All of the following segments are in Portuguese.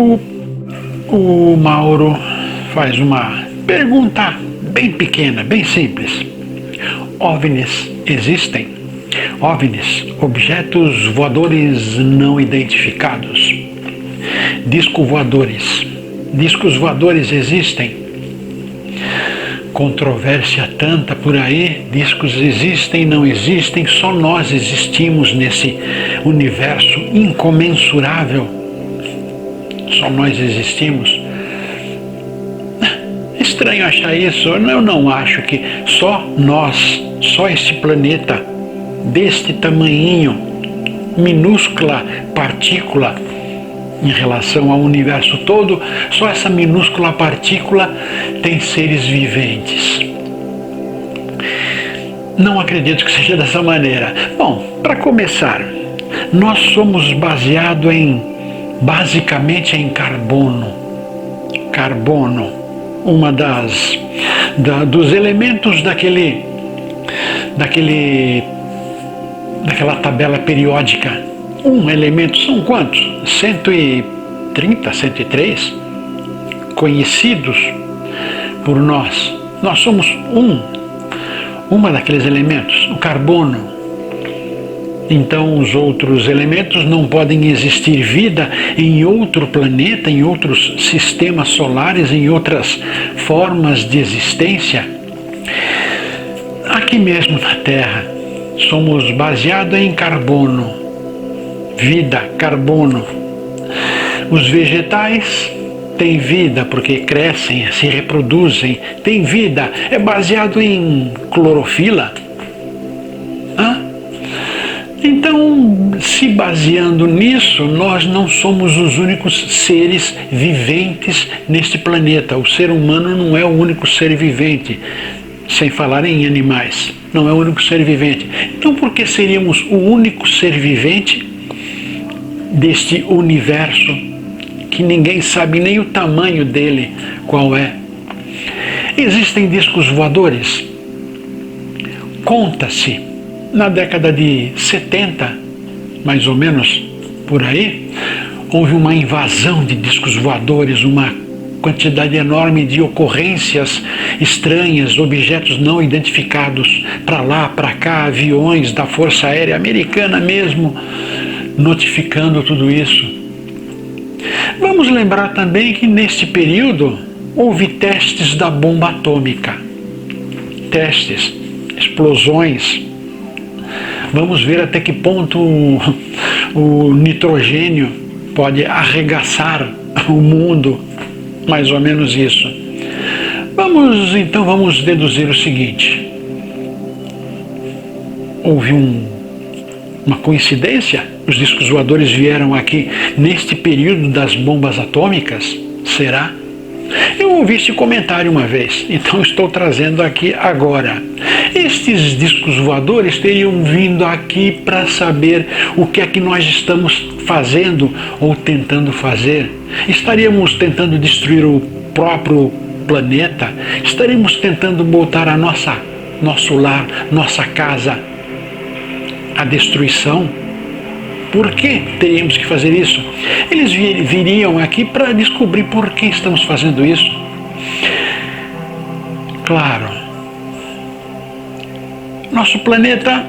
O, o Mauro faz uma pergunta bem pequena, bem simples. OVNIs existem? OVNIs, objetos voadores não identificados. Discos voadores existem? Controvérsia tanta por aí, discos existem, não existem, só nós existimos nesse universo incomensurável. Só nós existimos. Estranho achar isso. Eu não acho que só nós, só esse planeta deste tamanhinho, minúscula partícula em relação ao universo todo, só essa minúscula partícula tem seres viventes. Não acredito que seja dessa maneira. Bom, para começar, nós somos basicamente em carbono. Carbono, uma dos elementos daquela tabela periódica. Um elemento, são quantos? 130, 103 conhecidos por nós. Nós somos uma daqueles elementos, o carbono. Então os outros elementos não podem existir vida em outro planeta, em outros sistemas solares, em outras formas de existência. Aqui mesmo na Terra, somos baseados em carbono. Vida, carbono. Os vegetais têm vida porque crescem, se reproduzem, têm vida, é baseado em clorofila. Então, se baseando nisso, nós não somos os únicos seres viventes neste planeta. O ser humano não é o único ser vivente, sem falar em animais, não é o único ser vivente. Então, por que seríamos o único ser vivente deste universo que ninguém sabe nem o tamanho dele qual é? Existem discos voadores? Conta-se, na década de 70, mais ou menos por aí, houve uma invasão de discos voadores, uma quantidade enorme de ocorrências estranhas, objetos não identificados, para lá, para cá, aviões da Força Aérea Americana mesmo, notificando tudo isso. Vamos lembrar também que neste período houve testes da bomba atômica. Testes, explosões. Vamos ver até que ponto o nitrogênio pode arregaçar o mundo. Mais ou menos isso. Vamos deduzir o seguinte. Houve uma coincidência? Os discos voadores vieram aqui neste período das bombas atômicas? Será? Eu ouvi esse comentário uma vez, então estou trazendo aqui agora. Estes discos voadores teriam vindo aqui para saber o que é que nós estamos fazendo ou tentando fazer. Estaríamos tentando destruir o próprio planeta? Estaríamos tentando botar nosso lar, nossa casa à destruição? Por que teríamos que fazer isso? Eles viriam aqui para descobrir por que estamos fazendo isso. Claro, nosso planeta,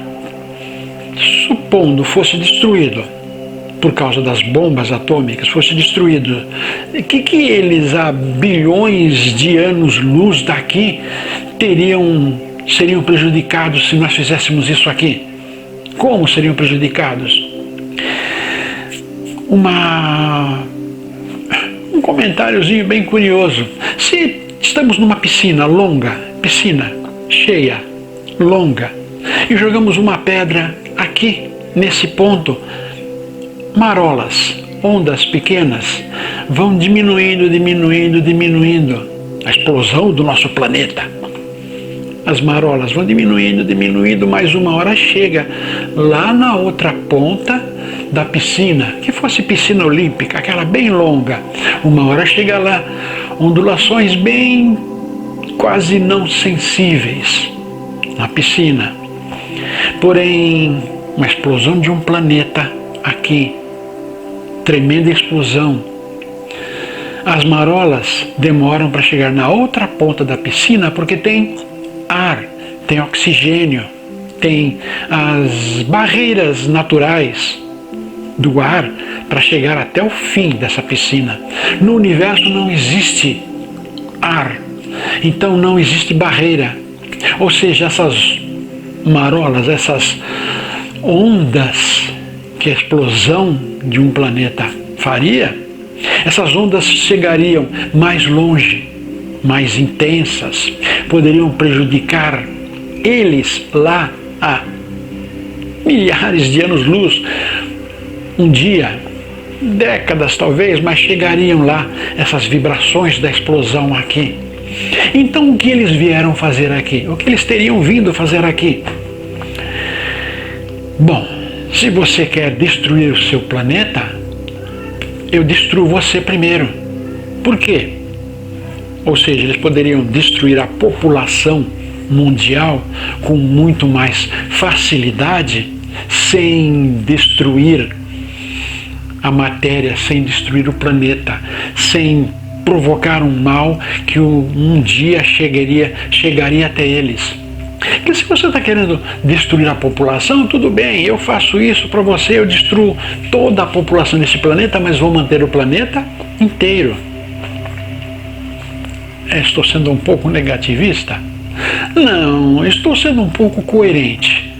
supondo fosse destruído por causa das bombas atômicas, fosse destruído, que eles há bilhões de anos-luz daqui seriam prejudicados se nós fizéssemos isso aqui? Como seriam prejudicados? Um comentáriozinho bem curioso. Se estamos numa piscina cheia, longa, e jogamos uma pedra aqui, nesse ponto, marolas, ondas pequenas, vão diminuindo a explosão do nosso planeta. As marolas vão diminuindo, mais uma hora chega lá na outra ponta da piscina, que fosse piscina olímpica, aquela bem longa. Uma hora chega lá, ondulações bem quase não sensíveis na piscina. Porém, uma explosão de um planeta aqui, tremenda explosão, As marolas demoram para chegar na outra ponta da piscina porque tem ar, tem oxigênio, tem as barreiras naturais do ar para chegar até o fim dessa piscina. No universo não existe ar, então não existe barreira. Ou seja, essas marolas, essas ondas que a explosão de um planeta faria, essas ondas chegariam mais longe, mais intensas, poderiam prejudicar eles lá a milhares de anos-luz, um dia, décadas talvez, mas chegariam lá essas vibrações da explosão aqui. Então o que eles vieram fazer aqui? O que eles teriam vindo fazer aqui? Bom, se você quer destruir o seu planeta, eu destruo você primeiro. Por quê? Ou seja, eles poderiam destruir a população mundial com muito mais facilidade, sem destruir a matéria, sem destruir o planeta, sem provocar um mal que um dia chegaria até eles. Porque se você está querendo destruir a população, tudo bem, eu faço isso para você, eu destruo toda a população desse planeta, mas vou manter o planeta inteiro. Estou sendo um pouco negativista? Não, estou sendo um pouco coerente.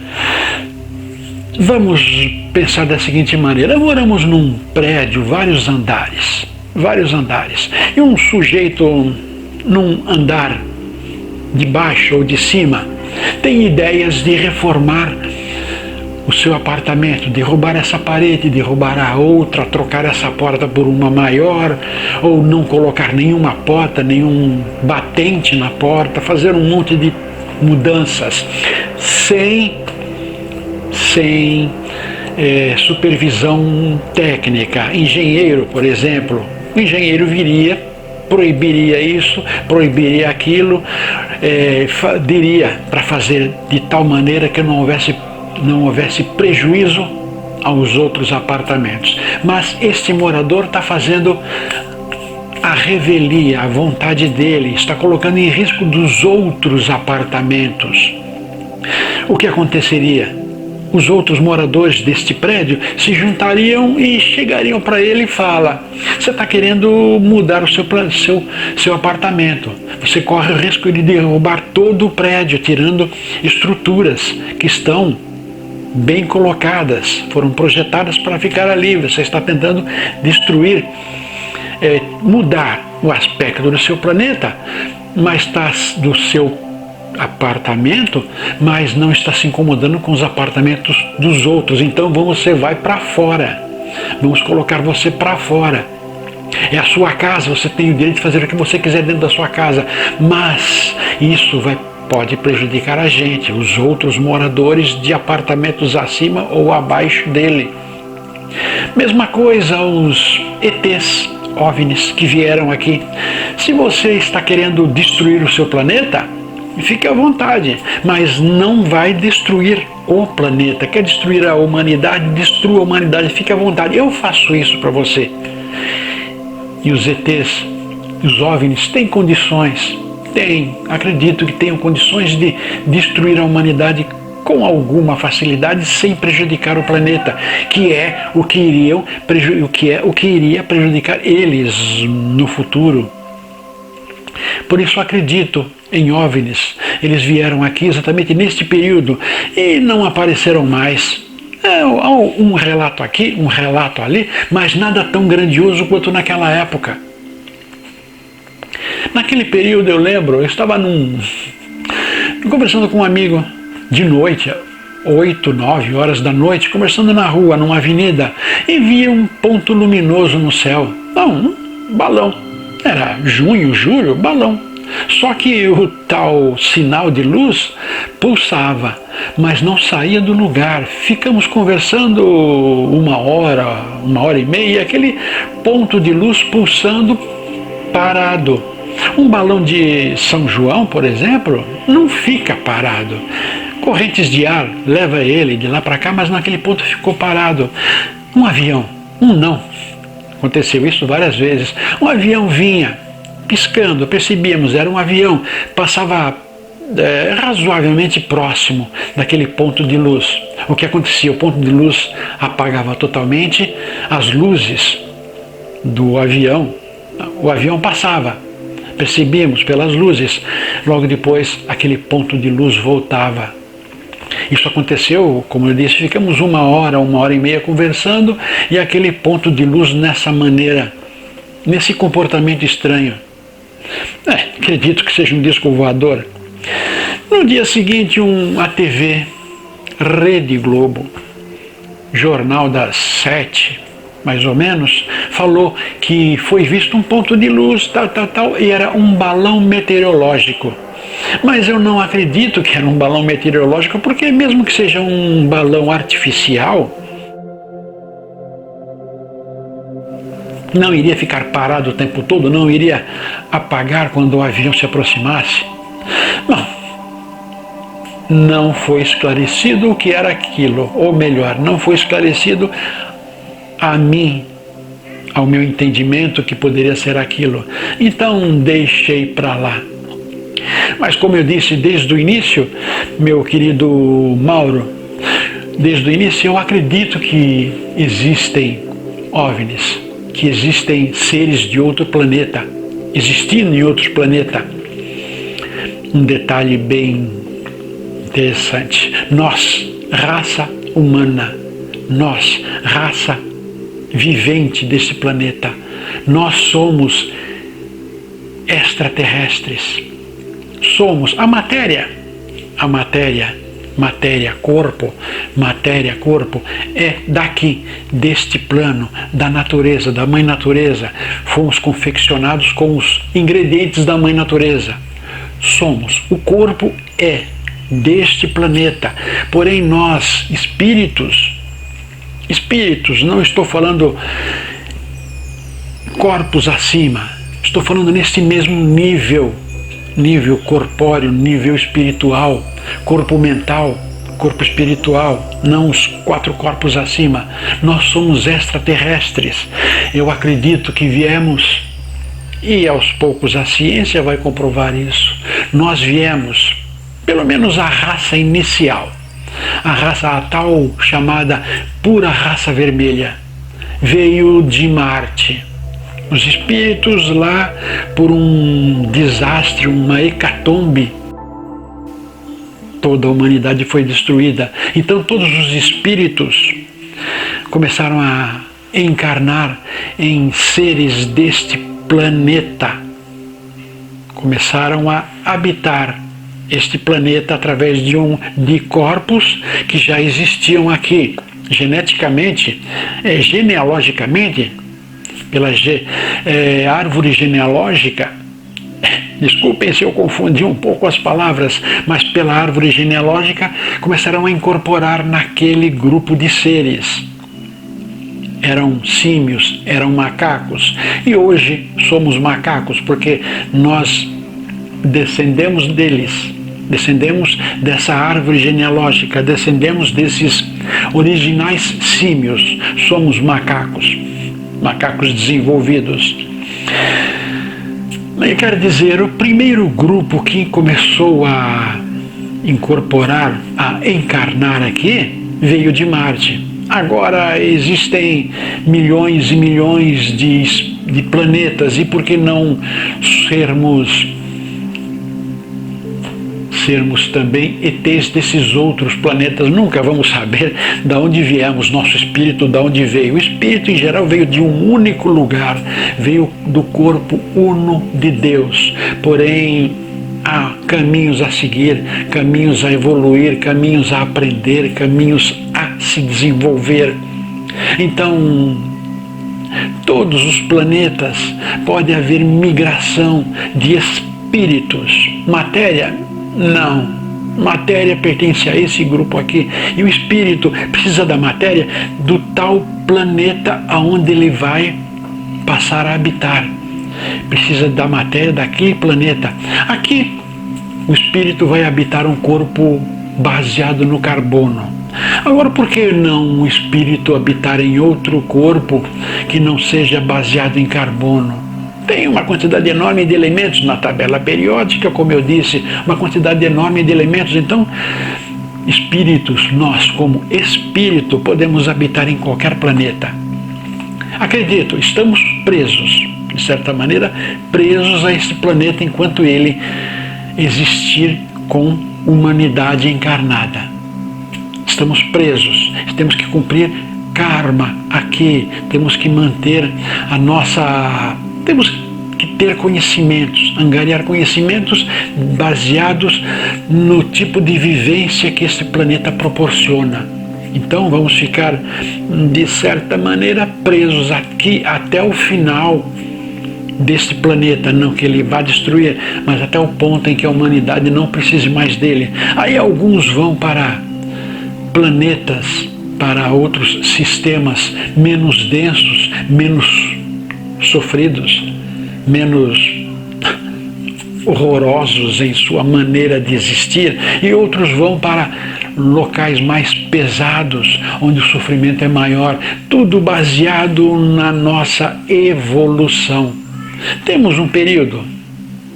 Vamos pensar da seguinte maneira: moramos num prédio, vários andares, e um sujeito num andar de baixo ou de cima tem ideias de reformar o seu apartamento, derrubar essa parede, derrubar a outra, trocar essa porta por uma maior, ou não colocar nenhuma porta, nenhum batente na porta, fazer um monte de mudanças sem supervisão técnica. Engenheiro, por exemplo, o engenheiro viria, proibiria isso, proibiria aquilo, diria para fazer de tal maneira que não houvesse prejuízo aos outros apartamentos. Mas este morador está fazendo a revelia, a vontade dele, está colocando em risco dos outros apartamentos. O que aconteceria? Os outros moradores deste prédio se juntariam e chegariam para ele e falam: você está querendo mudar o seu apartamento, você corre o risco de derrubar todo o prédio, tirando estruturas que estão bem colocadas, foram projetadas para ficar ali. Você está tentando destruir, mudar o aspecto do seu planeta, mas está do seu apartamento, mas não está se incomodando com os apartamentos dos outros. Então você vai para fora, vamos colocar você para fora. É a sua casa, você tem o direito de fazer o que você quiser dentro da sua casa, mas isso pode prejudicar a gente, os outros moradores de apartamentos acima ou abaixo dele. Mesma coisa os ETs, OVNIs que vieram aqui. Se você está querendo destruir o seu planeta, fique à vontade, mas não vai destruir o planeta. Quer destruir a humanidade? Destrua a humanidade, fique à vontade. Eu faço isso para você. E os ETs, os OVNIs, têm condições, acredito que tenham condições de destruir a humanidade com alguma facilidade, sem prejudicar o planeta, que é o que iria prejudicar eles no futuro. Por isso acredito em OVNIs. Eles vieram aqui exatamente neste período e não apareceram mais. Um relato aqui, um relato ali, mas nada tão grandioso quanto naquela época. Naquele período eu lembro, eu estava conversando com um amigo de noite, 8, 9 horas da noite, conversando na rua, numa avenida, e via um ponto luminoso no céu. Um balão. Era junho, julho, balão. Só que o tal sinal de luz pulsava, mas não saía do lugar. Ficamos conversando uma hora e meia, e aquele ponto de luz pulsando parado. Um balão de São João, por exemplo, não fica parado. Correntes de ar leva ele de lá para cá, mas naquele ponto ficou parado. Um avião, não. Aconteceu isso várias vezes. Um avião vinha piscando, percebíamos, era um avião, passava razoavelmente próximo daquele ponto de luz. O que acontecia? O ponto de luz apagava totalmente as luzes do avião. O avião passava, percebíamos pelas luzes. Logo depois, aquele ponto de luz voltava. Isso aconteceu, como eu disse, ficamos uma hora e meia conversando, e aquele ponto de luz nessa maneira, nesse comportamento estranho. Acredito que seja um disco voador. No dia seguinte, a TV, Rede Globo, Jornal das 7, mais ou menos, falou que foi visto um ponto de luz, tal, e era um balão meteorológico. Mas eu não acredito que era um balão meteorológico, porque mesmo que seja um balão artificial, não iria ficar parado o tempo todo, não iria apagar quando o avião se aproximasse. Não foi esclarecido o que era aquilo, ou melhor, não foi esclarecido a mim, ao meu entendimento, que poderia ser aquilo. Então deixei para lá. Mas como eu disse desde o início, meu querido Mauro, desde o início eu acredito que existem OVNIs, que existem seres de outro planeta, existindo em outros planetas. Um detalhe bem interessante: nós, raça humana, nós, raça vivente desse planeta, nós somos extraterrestres. Somos a matéria, corpo é daqui, deste plano, da natureza, da mãe natureza. Fomos confeccionados com os ingredientes da mãe natureza. Somos, o corpo é deste planeta, porém nós, espíritos, não estou falando corpos acima, estou falando nesse mesmo nível corpóreo, nível espiritual, corpo mental, corpo espiritual, não os 4 corpos acima. Nós somos extraterrestres. Eu acredito que viemos, e aos poucos a ciência vai comprovar isso. Nós viemos, pelo menos a raça inicial, a tal chamada pura raça vermelha, veio de Marte. Os espíritos lá, por um desastre, uma hecatombe, toda a humanidade foi destruída. Então todos os espíritos começaram a encarnar em seres deste planeta. Começaram a habitar este planeta através de corpos que já existiam aqui, geneticamente, genealogicamente, pela árvore genealógica. Desculpem se eu confundi um pouco as palavras, mas pela árvore genealógica começaram a incorporar naquele grupo de seres. Eram símios, eram macacos, e hoje somos macacos porque nós descendemos deles, descendemos dessa árvore genealógica, descendemos desses originais símios. Somos macacos desenvolvidos. Eu quero dizer, o primeiro grupo que começou a incorporar, a encarnar aqui, veio de Marte. Agora existem milhões e milhões de planetas, e por que não sermos também ETs desses outros planetas? Nunca vamos saber de onde viemos, nosso espírito de onde veio. O espírito em geral veio de um único lugar, veio do corpo uno de Deus. Porém, há caminhos a seguir, caminhos a evoluir, caminhos a aprender, caminhos a se desenvolver. Então, todos os planetas pode haver migração de espíritos. Matéria, não. Matéria pertence a esse grupo aqui. E o espírito precisa da matéria do tal planeta aonde ele vai passar a habitar. Precisa da matéria daquele planeta. Aqui, o espírito vai habitar um corpo baseado no carbono. Agora, por que não um espírito habitar em outro corpo que não seja baseado em carbono? Tem uma quantidade enorme de elementos na tabela periódica, como eu disse, uma quantidade enorme de elementos. Então, espíritos, nós como espírito, podemos habitar em qualquer planeta. Acredito, estamos presos, de certa maneira, presos a esse planeta enquanto ele existir com humanidade encarnada. Estamos presos, temos que cumprir karma aqui, temos que manter a nossa... Temos que ter conhecimentos, angariar conhecimentos baseados no tipo de vivência que esse planeta proporciona. Então vamos ficar, de certa maneira, presos aqui até o final deste planeta, não que ele vá destruir, mas até o ponto em que a humanidade não precise mais dele. Aí alguns vão para planetas, para outros sistemas menos densos, menos sofridos, menos horrorosos em sua maneira de existir, e outros vão para locais mais pesados, onde o sofrimento é maior, tudo baseado na nossa evolução. Temos um período,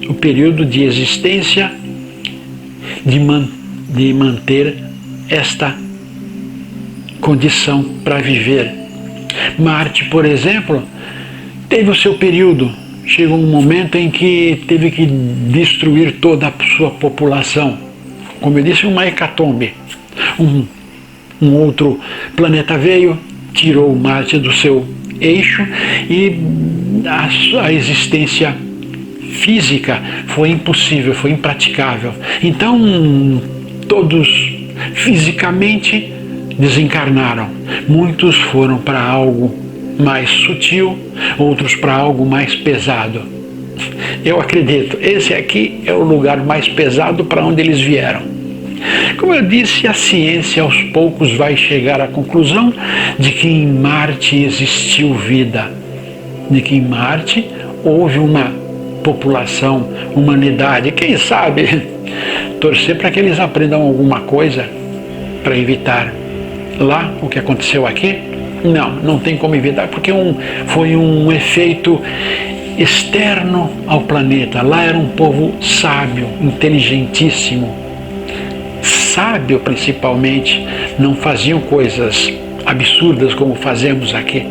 o período de existência, de manter esta condição para viver. Marte, por exemplo, teve o seu período. Chegou um momento em que teve que destruir toda a sua população. Como eu disse, uma hecatombe. Um outro planeta veio, tirou Marte do seu eixo e a existência física foi impossível, foi impraticável. Então, todos fisicamente desencarnaram. Muitos foram para algo mais sutil, outros para algo mais pesado. Eu acredito, esse aqui é o lugar mais pesado para onde eles vieram. Como eu disse, a ciência aos poucos vai chegar à conclusão de que em Marte existiu vida, de que em Marte houve uma população, humanidade. Quem sabe torcer para que eles aprendam alguma coisa para evitar lá o que aconteceu aqui. Não tem como evitar, porque foi um efeito externo ao planeta. Lá era um povo sábio, inteligentíssimo, sábio principalmente, não faziam coisas absurdas como fazemos aqui.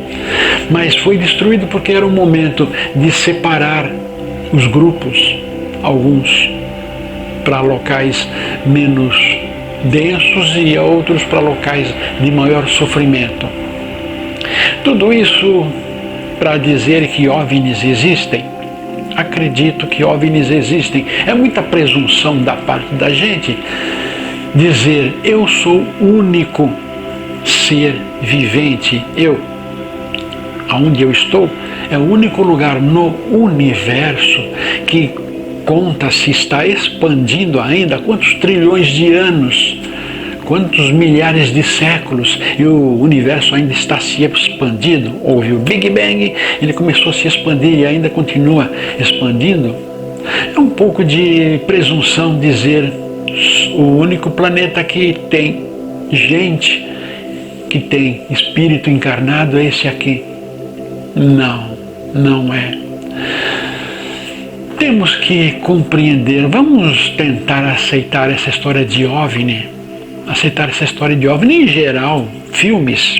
Mas foi destruído porque era um momento de separar os grupos, alguns para locais menos densos e outros para locais de maior sofrimento. Tudo isso para dizer que OVNIs existem. Acredito que OVNIs existem. É muita presunção da parte da gente dizer: eu sou o único ser vivente. Aonde eu estou, é o único lugar no universo que conta-se está expandindo ainda. Quantos trilhões de anos, quantos milhares de séculos, e o universo ainda está se expandindo. Houve o Big Bang, ele começou a se expandir e ainda continua expandindo. É um pouco de presunção dizer o único planeta que tem gente, que tem espírito encarnado é esse aqui. Não é. Temos que compreender, vamos tentar aceitar essa história de OVNI, em geral, filmes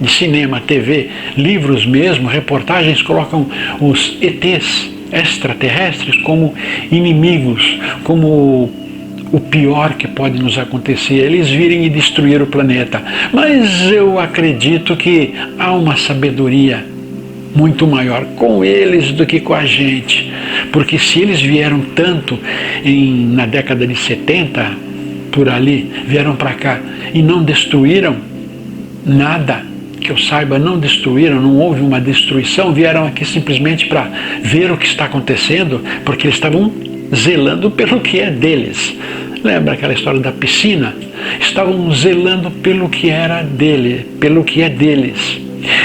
de cinema, TV, livros mesmo, reportagens colocam os ETs extraterrestres como inimigos, como o pior que pode nos acontecer, eles virem e destruir o planeta. Mas eu acredito que há uma sabedoria muito maior com eles do que com a gente, porque se eles vieram tanto na década de 70, por ali, vieram para cá e não destruíram nada, que eu saiba, não destruíram, não houve uma destruição, vieram aqui simplesmente para ver o que está acontecendo, porque eles estavam zelando pelo que é deles. Lembra aquela história da piscina? Estavam zelando pelo que era dele, pelo que é deles.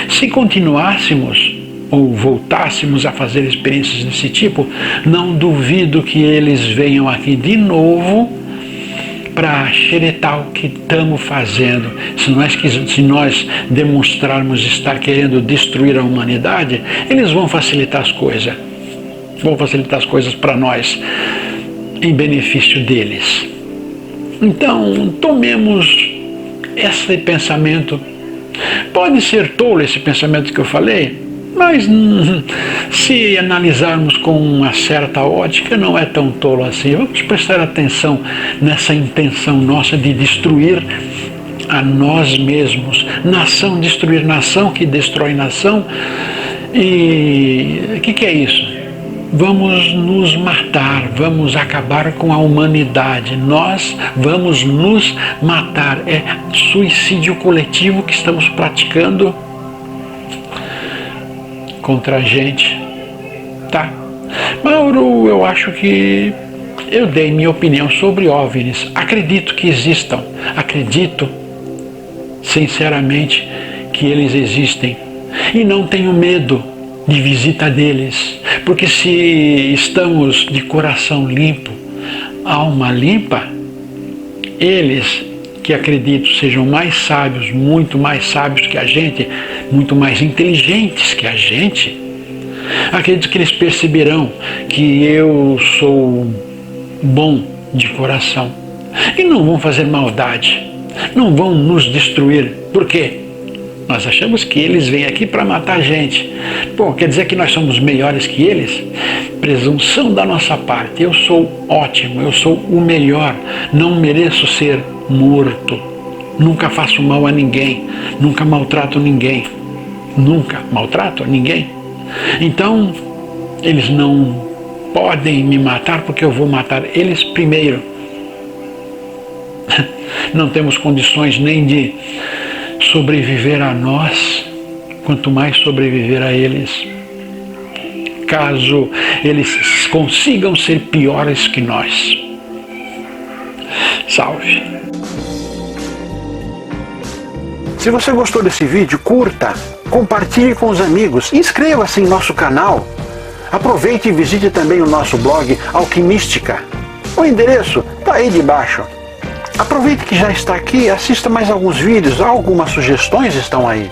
Se continuássemos ou voltássemos a fazer experiências desse tipo, não duvido que eles venham aqui de novo para xeretar o que estamos fazendo. Se nós demonstrarmos estar querendo destruir a humanidade, eles vão facilitar as coisas. Vão facilitar as coisas para nós, em benefício deles. Então, tomemos esse pensamento. Pode ser tolo esse pensamento que eu falei, mas se analisarmos com uma certa ótica, não é tão tolo assim. Vamos prestar atenção nessa intenção nossa de destruir a nós mesmos. Nação, destruir nação, que destrói nação. E o que é isso? Vamos nos matar, vamos acabar com a humanidade, nós vamos nos matar. É suicídio coletivo que estamos praticando contra a gente, tá? Mauro, eu acho que eu dei minha opinião sobre OVNIs. Acredito que existam, acredito sinceramente que eles existem e não tenho medo de visita deles, porque se estamos de coração limpo, alma limpa, eles, que acredito sejam mais sábios, muito mais sábios que a gente, muito mais inteligentes que a gente, acredito que eles perceberão que eu sou bom de coração e não vão fazer maldade, não vão nos destruir. Por quê? Nós achamos que eles vêm aqui para matar a gente. Pô, quer dizer que nós somos melhores que eles? Presunção da nossa parte. Eu sou ótimo, eu sou o melhor. Não mereço ser morto. Nunca faço mal a ninguém. Nunca maltrato ninguém. Nunca maltrato ninguém. Então, eles não podem me matar porque eu vou matar eles primeiro. Não temos condições nem de sobreviver a nós, quanto mais sobreviver a eles, caso eles consigam ser piores que nós. Salve! Se você gostou desse vídeo, curta, compartilhe com os amigos, inscreva-se em nosso canal. Aproveite e visite também o nosso blog Alquimística. O endereço está aí debaixo. Aproveite que já está aqui, assista mais alguns vídeos, algumas sugestões estão aí.